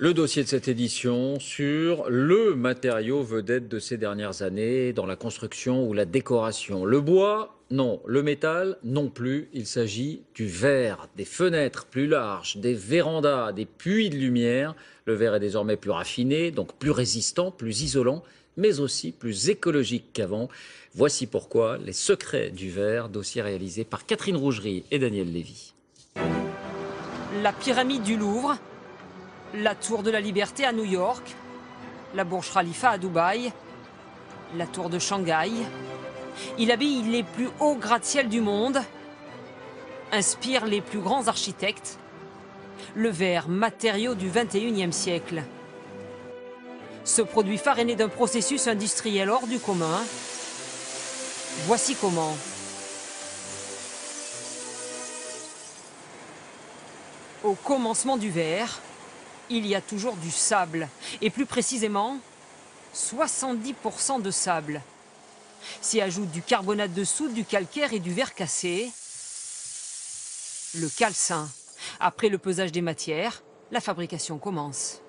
Le dossier de cette édition sur le matériau vedette de ces dernières années dans la construction ou la décoration. Le bois, non. Le métal, non plus. Il s'agit du verre, des fenêtres plus larges, des vérandas, des puits de lumière. Le verre est désormais plus raffiné, donc plus résistant, plus isolant, mais aussi plus écologique qu'avant. Voici pourquoi les secrets du verre, dossier réalisé par Catherine Rougerie et Daniel Lévy. La pyramide du Louvre, la Tour de la Liberté à New York, la Burj Khalifa à Dubaï, la Tour de Shanghai. Il habille les plus hauts gratte-ciel du monde, inspire les plus grands architectes. Le verre, matériau du XXIe siècle. Ce produit phare est né d'un processus industriel hors du commun. Voici comment. Au commencement du verre, il y a toujours du sable, et plus précisément, 70% de sable. S'y ajoute du carbonate de soude, du calcaire et du verre cassé, le calcin. Après le pesage des matières, la fabrication commence.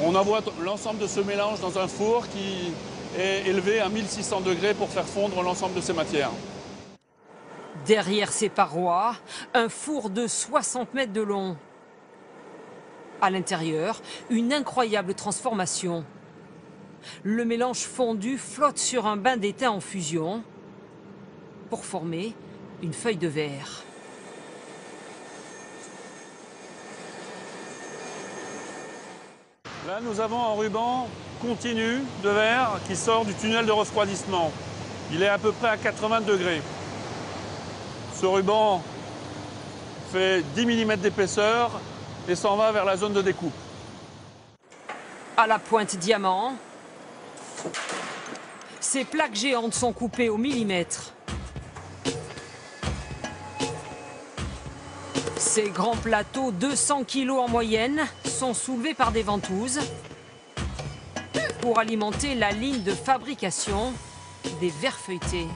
On envoie l'ensemble de ce mélange dans un four qui est élevé à 1600 degrés pour faire fondre l'ensemble de ces matières. Derrière ces parois, un four de 60 mètres de long. À l'intérieur, une incroyable transformation. Le mélange fondu flotte sur un bain d'étain en fusion pour former une feuille de verre. Là, nous avons un ruban continu de verre qui sort du tunnel de refroidissement. Il est à peu près à 80 degrés. Ce ruban fait 10 mm d'épaisseur et s'en va vers la zone de découpe. À la pointe diamant, ces plaques géantes sont coupées au millimètre. Ces grands plateaux, 200 kg en moyenne, sont soulevés par des ventouses pour alimenter la ligne de fabrication des verres feuilletés.